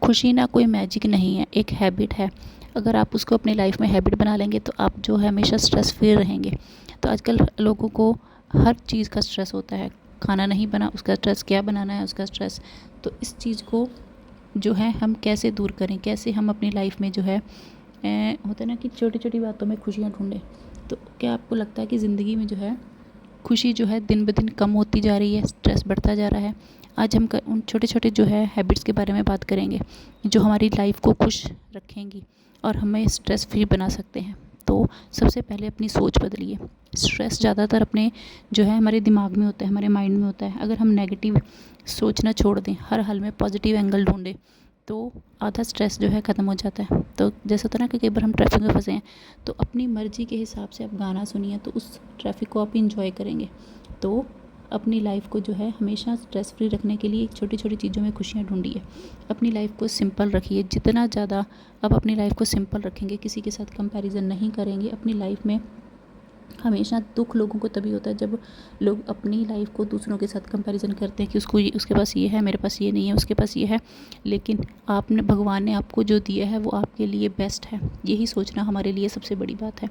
खुशी ना कोई मैजिक नहीं है, एक हैबिट है। अगर आप उसको अपनी लाइफ में हैबिट बना लेंगे तो आप जो है हमेशा स्ट्रेस फ्री रहेंगे। तो आजकल लोगों को हर चीज़ का स्ट्रेस होता है, खाना नहीं बना उसका स्ट्रेस, क्या बनाना है उसका स्ट्रेस। तो इस चीज़ को जो है हम कैसे दूर करें, कैसे हम अपनी लाइफ में जो है होता है ना कि छोटी छोटी बातों में खुशियाँ ढूंढें। तो क्या आपको लगता है कि ज़िंदगी में जो है खुशी जो है दिन ब दिन कम होती जा रही है, स्ट्रेस बढ़ता जा रहा है? आज हम उन छोटे छोटे जो है हैबिट्स के बारे में बात करेंगे जो हमारी लाइफ को खुश रखेंगी और हमें स्ट्रेस फ्री बना सकते हैं। तो सबसे पहले अपनी सोच बदलिए। स्ट्रेस ज़्यादातर अपने जो है हमारे दिमाग में होता है, हमारे माइंड में होता है। अगर हम नेगेटिव सोचना छोड़ दें, हर हाल में पॉजिटिव एंगल ढूंढें, तो आधा स्ट्रेस जो है ख़त्म हो जाता है। तो जैसे होता है ना कि कई बार हम ट्रैफिक में फंसे हैं, तो अपनी मर्ज़ी के हिसाब से आप गाना सुनिए, तो उस ट्रैफिक को आप इंजॉय करेंगे। तो अपनी लाइफ को जो है हमेशा स्ट्रेस फ्री रखने के लिए छोटी छोटी चीज़ों में खुशियाँ ढूंढिए। अपनी लाइफ को सिंपल रखिए। जितना ज़्यादा आप अपनी लाइफ को सिंपल रखेंगे, किसी के साथ कंपैरिजन नहीं करेंगे अपनी लाइफ में। हमेशा दुख लोगों को तभी होता है जब लोग अपनी लाइफ को दूसरों के साथ कंपैरिजन करते हैं कि उसके पास ये है, मेरे पास ये नहीं है, उसके पास ये है। लेकिन आपने, भगवान ने आपको जो दिया है वो आपके लिए बेस्ट है। यही सोचना हमारे लिए सबसे बड़ी बात है।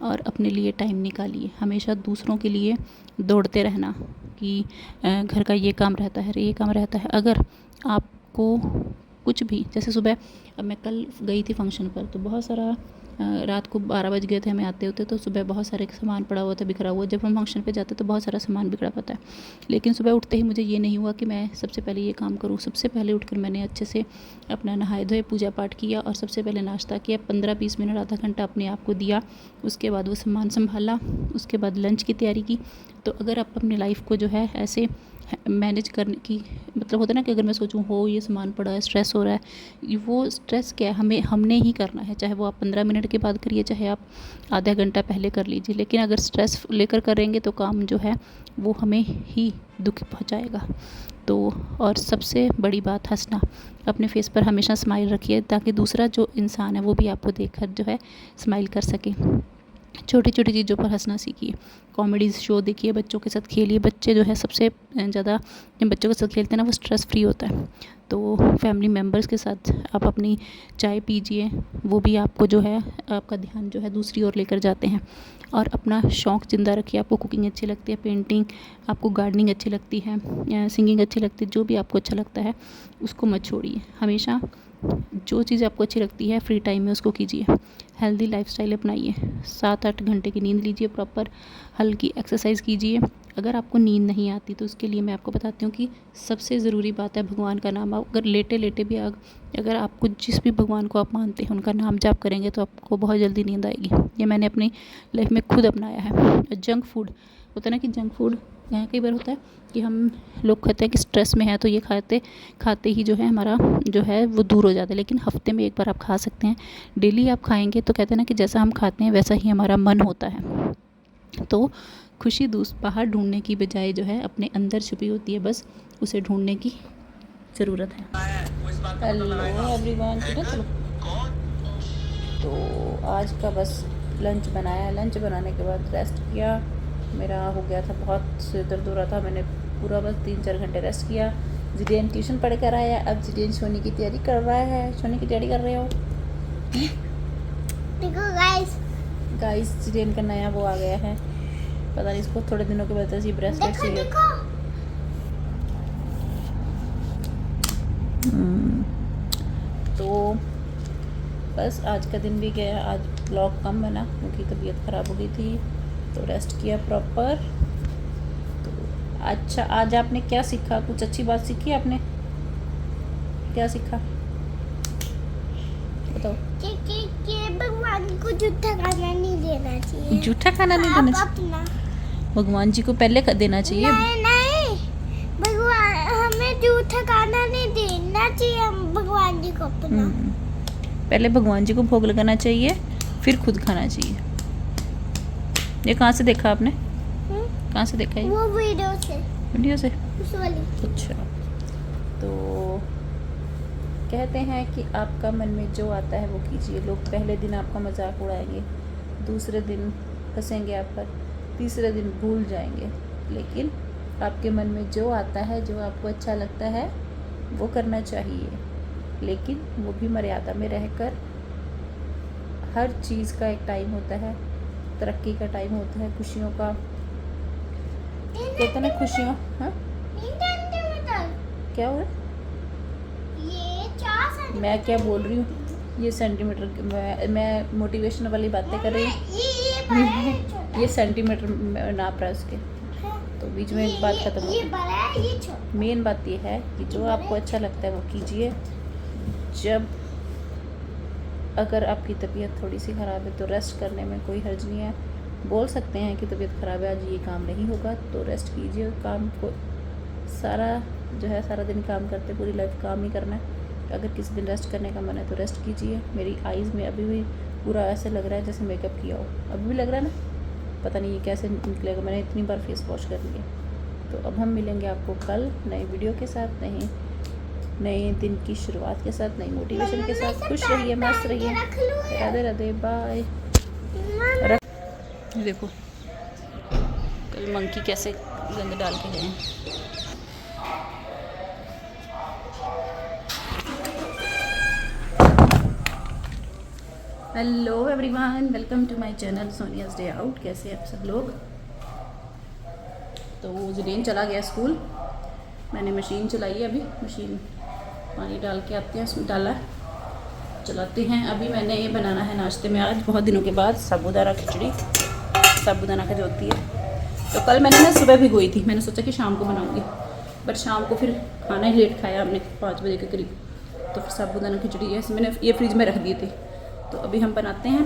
और अपने लिए टाइम निकालिए। हमेशा दूसरों के लिए दौड़ते रहना कि घर का ये काम रहता है, ये काम रहता है। अगर आपको कुछ भी, जैसे सुबह, अब मैं कल गई थी फंक्शन पर, तो बहुत सारा रात को 12 बज गए थे हमें आते होते, तो सुबह बहुत सारे सामान पड़ा हुआ था, बिखरा हुआ। जब हम फंक्शन पे जाते तो बहुत सारा सामान बिखरा पता है। लेकिन सुबह उठते ही मुझे ये नहीं हुआ कि मैं सबसे पहले ये काम करूँ। सबसे पहले उठकर मैंने अच्छे से अपना नहाए धोए, पूजा पाठ किया और सबसे पहले नाश्ता किया। 15-20 मिनट, आधा घंटा अपने आप को दिया। उसके बाद वो सामान संभाला, उसके बाद लंच की तैयारी की। तो अगर आप अपनी लाइफ को जो है ऐसे मैनेज करने की, मतलब होता है ना कि अगर मैं सोचूं हो ये सामान पड़ा है, स्ट्रेस हो रहा है, वो स्ट्रेस क्या है, हमने ही करना है। चाहे वो आप 15 मिनट के बाद करिए, चाहे आप आधा घंटा पहले कर लीजिए। लेकिन अगर स्ट्रेस लेकर करेंगे तो काम जो है वो हमें ही दुख पहुंचाएगा। तो और सबसे बड़ी बात, हंसना। अपने फेस पर हमेशा स्माइल रखिए ताकि दूसरा जो इंसान है वो भी आपको देखकर जो है स्माइल कर सके। छोटी छोटी चीज़ों पर हंसना सीखिए। कॉमेडी शो देखिए, बच्चों के साथ खेलिए। बच्चे जो है सबसे ज़्यादा, जब बच्चों के साथ खेलते हैं ना, वो स्ट्रेस फ्री होता है। तो फैमिली मेम्बर्स के साथ आप अपनी चाय पीजिए, वो भी आपको जो है आपका ध्यान जो है दूसरी ओर लेकर जाते हैं। और अपना शौक़ ज़िंदा रखिए। आपको कुकिंग अच्छी लगती है, पेंटिंग, आपको गार्डनिंग अच्छी लगती है, सिंगिंग अच्छी लगती है, जो भी आपको अच्छा लगता है उसको मत छोड़िए। हमेशा जो चीज़ आपको अच्छी लगती है फ्री टाइम में उसको कीजिए। Healthy lifestyle अपनाइए। 7-8 घंटे की नींद लीजिए प्रॉपर। हल्की एक्सरसाइज कीजिए। अगर आपको नींद नहीं आती तो उसके लिए मैं आपको बताती हूँ कि सबसे ज़रूरी बात है भगवान का नाम। अगर लेटे लेटे भी अगर आपको जिस भी भगवान को आप मानते हैं उनका नाम जाप करेंगे तो आपको बहुत जल्दी नींद आएगी। ये मैंने अपनी लाइफ में खुद अपनाया है। जंक फूड होता है ना कि जंक फूड कई बार होता है कि हम लोग कहते हैं कि स्ट्रेस में है तो ये खाते खाते ही जो है हमारा जो है वो दूर हो जाता है। लेकिन हफ्ते में एक बार आप खा सकते हैं। डेली आप खाएंगे तो कहते हैं ना कि जैसा हम खाते हैं वैसा ही हमारा मन होता है। तो खुशी बाहर ढूंढने की बजाय जो है अपने अंदर छुपी होती है, बस उसे ढूंढने की ज़रूरत है। हेलो एवरीवन, चलो। तो आज का बस लंच बनाया। लंच बनाने के बाद रेस्ट किया। मेरा हो गया था, बहुत सिर दर्द हो रहा था। मैंने पूरा बस 3-4 घंटे रेस्ट किया। जिदेन ट्यूशन पढ़ कर आया। अब जिदेन सोने की तैयारी कर रहा है। सोने की तैयारी कर रहे हो? देखो गाइस जिदेन का नया वो आ गया है, पता नहीं इसको थोड़े दिनों के बाद ऐसी ब्रेसलेट चाहिए। तो बस आज का दिन भी गया। आज ब्लॉग कम बना क्योंकि तबीयत ख़राब हो गई थी, तो रेस्ट किया प्रॉपर। तो अच्छा, आज आपने क्या सीखा? कुछ अच्छी बात सीखी आपने? क्या सीखा बताओ? भगवान को जूठा खाना नहीं देना चाहिए। जूठा खाना नहीं देना चाहिए? भगवान जी को पहले देना चाहिए। नहीं, भगवान हमें जूठा खाना नहीं देना चाहिए। हम भगवान जी को अपना पहले भगवान जी को भोग लगाना चाहिए, फिर खुद खाना चाहिए। ये कहाँ से देखा आपने? कहाँ से देखा ये? वो वीडियो से उस वाली। अच्छा, तो कहते हैं कि आपका मन में जो आता है वो कीजिए। लोग पहले दिन आपका मजाक उड़ाएंगे, दूसरे दिन हंसेंगे आप पर, तीसरे दिन भूल जाएंगे। लेकिन आपके मन में जो आता है, जो आपको अच्छा लगता है वो करना चाहिए। लेकिन वो भी मर्यादा में रहकर। हर चीज़ का एक टाइम होता है, तरक्की का टाइम होता है, खुशियों का, कहते हैं ना खुशियों। हाँ 3 सेंटीमीटर क्या हो रहा है? ये 4 सेंटीमीटर। मैं क्या बोल रही हूँ, ये सेंटीमीटर, मैं मोटिवेशन वाली बातें कर रही हूँ। ये बड़ा है, छोटा ये सेंटीमीटर नाप रहा है उसके, है। तो बीच में एक बात खत्म हो ये गई। बड़ा है, ये छोटा। मेन बात ये है कि जो आपको अच्छा लगता है वो कीजिए। जब अगर आपकी तबीयत थोड़ी सी ख़राब है तो रेस्ट करने में कोई हर्ज नहीं है। बोल सकते हैं कि तबीयत ख़राब है, आज ये काम नहीं होगा, तो रेस्ट कीजिए। काम को सारा जो है, सारा दिन काम करते, पूरी लाइफ काम ही करना है। अगर किसी दिन रेस्ट करने का मन है तो रेस्ट कीजिए। मेरी आइज़ में अभी भी पूरा ऐसे लग रहा है जैसे मेकअप किया हो, अभी भी लग रहा है ना, पता नहीं ये कैसे निकलेगा। मैंने इतनी बार फेस वॉश कर लिया। तो अब हम मिलेंगे आपको कल नए वीडियो के साथ, नए दिन की शुरुआत के साथ, नई मोटिवेशन के साथ। खुश रहिए, मस्त रहिए। राधे राधे, बाय। देखो कल मंकी कैसे गंद डाल के गए हैं। Hello everyone, welcome to my channel Sonia's day out. कैसे आप सब लोग? तो जुनैन चला गया स्कूल, मैंने मशीन चलाई है। अभी मशीन पानी डाल के आते हैं, उसमें डाला चलाते हैं। अभी मैंने ये बनाना है नाश्ते में, आज बहुत दिनों के बाद साबूदाना खिचड़ी, साबूदाना खजोती है। तो कल मैंने ना सुबह भिगोई थी, मैंने सोचा कि शाम को बनाऊंगी, बट शाम को फिर खाना ही लेट खाया हमने 5 बजे के करीब। तो फिर साबूदाना खिचड़ी है, मैंने ये फ्रिज में रख दिए थे। तो अभी हम बनाते हैं।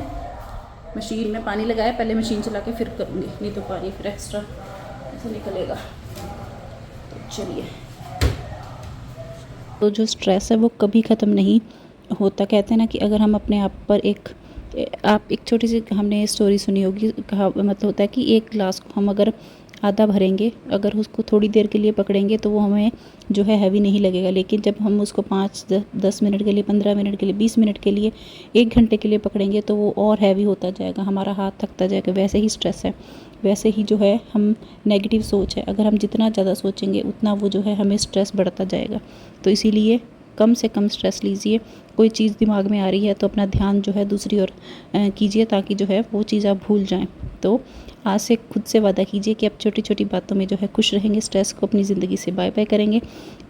मशीन में पानी लगाया, पहले मशीन चला के फिर करूँगी, नहीं तो पानी फिर एक्स्ट्रा ऐसे निकलेगा। तो चलिए। तो जो स्ट्रेस है वो कभी ख़त्म नहीं होता। कहते हैं ना कि अगर हम अपने आप पर आप एक छोटी सी, हमने स्टोरी सुनी होगी, कहा मतलब होता है कि एक ग्लास को हम अगर आधा भरेंगे, अगर उसको थोड़ी देर के लिए पकड़ेंगे तो वो हमें जो है हैवी नहीं लगेगा। लेकिन जब हम उसको 5-10 मिनट के लिए, 15 मिनट के लिए, 20 मिनट के लिए, 1 घंटे के लिए पकड़ेंगे तो वो और हैवी होता जाएगा, हमारा हाथ थकता जाएगा। वैसे ही स्ट्रेस है, वैसे ही जो है हम नेगेटिव सोच है, अगर हम जितना ज़्यादा सोचेंगे उतना वो जो है हमें स्ट्रेस बढ़ता जाएगा। तो इसीलिए कम से कम स्ट्रेस लीजिए। कोई चीज़ दिमाग में आ रही है तो अपना ध्यान जो है दूसरी ओर कीजिए, ताकि जो है वो चीज़ आप भूल जाएं। तो आज से खुद से वादा कीजिए कि आप छोटी छोटी बातों में जो है खुश रहेंगे, स्ट्रेस को अपनी ज़िंदगी से बाय बाय करेंगे।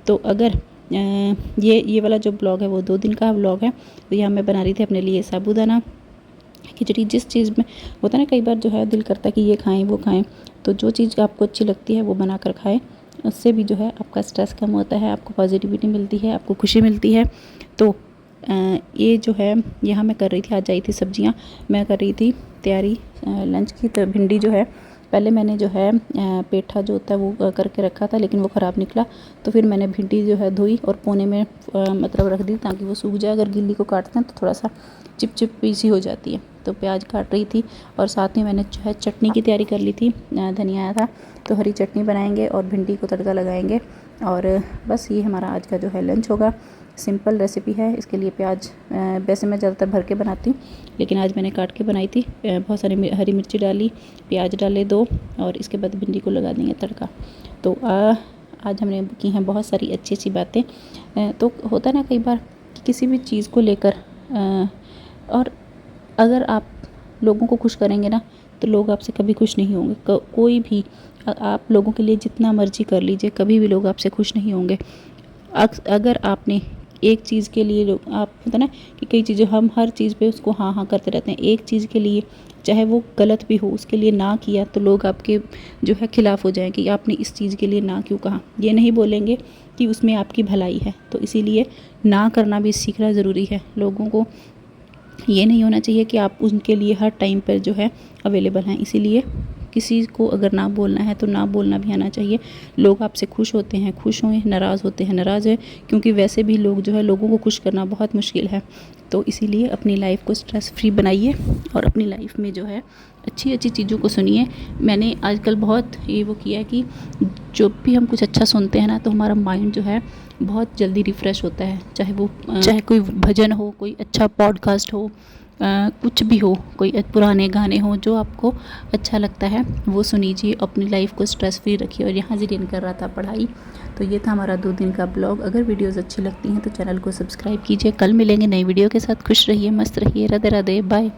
तो अगर ये वाला जो ब्लॉग है वो 2 दिन का ब्लॉग है। तो यहाँ मैं बना रही थी अपने लिए साबूदाना खिचड़ी। जिस चीज़ में होता है ना, कई बार जो है दिल करता है कि ये खाएं वो खाएं, तो जो चीज़ आपको अच्छी लगती है वो बना कर खाएं। उससे भी जो है आपका स्ट्रेस कम होता है, आपको पॉजिटिविटी मिलती है, आपको खुशी मिलती है। तो ये जो है यहाँ मैं कर रही थी, आज आई थी सब्जियाँ, मैं कर रही थी तैयारी लंच की। तो भिंडी जो है पहले मैंने जो है पेठा जो होता है वो करके रखा था, लेकिन वो ख़राब निकला। तो फिर मैंने भिंडी जो है धोई और कोने में मतलब रख दी ताकि वो सूख जाए। अगर गिल्ली को काटते हैं तो थोड़ा सा चिप सी हो जाती है। तो प्याज काट रही थी और साथ में मैंने जो है चटनी की तैयारी कर ली थी। धनिया आया था तो हरी चटनी बनाएंगे और भिंडी को तड़का लगाएंगे। और बस ये हमारा आज का जो है लंच होगा। सिंपल रेसिपी है। इसके लिए प्याज वैसे मैं ज़्यादातर भर के बनाती हूँ, लेकिन आज मैंने काट के बनाई थी। बहुत सारी हरी मिर्ची डाली, प्याज डाले 2, और इसके बाद भिंडी को लगा देंगे तड़का। तो आज हमने की हैं बहुत सारी अच्छी अच्छी बातें। तो होता है ना कई बार कि किसी भी चीज़ को लेकर, और अगर आप लोगों को खुश करेंगे ना तो लोग आपसे कभी खुश नहीं होंगे। कोई भी आप लोगों के लिए जितना मर्जी कर लीजिए, कभी भी लोग आपसे खुश नहीं होंगे। अगर आपने एक चीज़ के लिए, लोग आप होता है ना कि कई चीज़ें हम हर चीज़ पे उसको हाँ हाँ करते रहते हैं, एक चीज़ के लिए चाहे वो गलत भी हो उसके लिए ना किया तो लोग आपके जो है खिलाफ़ हो जाएंगे कि आपने इस चीज़ के लिए ना क्यों कहा। ये नहीं बोलेंगे कि उसमें आपकी भलाई है। तो इसीलिए ना करना भी सीखना ज़रूरी है। लोगों को ये नहीं होना चाहिए कि आप उनके लिए हर टाइम पर जो है अवेलेबल हैं। इसीलिए किसी को अगर ना बोलना है तो ना बोलना भी आना चाहिए। लोग आपसे खुश होते हैं, खुश हों, नाराज़ होते हैं, नाराज़ है, क्योंकि वैसे भी लोग जो है लोगों को खुश करना बहुत मुश्किल है। तो इसीलिए अपनी लाइफ को स्ट्रेस फ्री बनाइए और अपनी लाइफ में जो है अच्छी अच्छी चीज़ों को सुनिए। मैंने आजकल बहुत ये वो किया है कि जब भी हम कुछ अच्छा सुनते हैं ना तो हमारा माइंड जो है बहुत जल्दी रिफ़्रेश होता है। चाहे कोई भजन हो, कोई अच्छा पॉडकास्ट हो, कुछ भी हो, कोई पुराने गाने हों जो आपको अच्छा लगता है वो सुनीजिए, अपनी लाइफ को स्ट्रेस फ्री रखिए। और यहाँ जिन कर रहा था पढ़ाई। तो ये था हमारा 2 दिन का ब्लॉग। अगर वीडियोस अच्छी लगती हैं तो चैनल को सब्सक्राइब कीजिए। कल मिलेंगे नई वीडियो के साथ। खुश रहिए, मस्त रहिए, राधे राधे, बाय।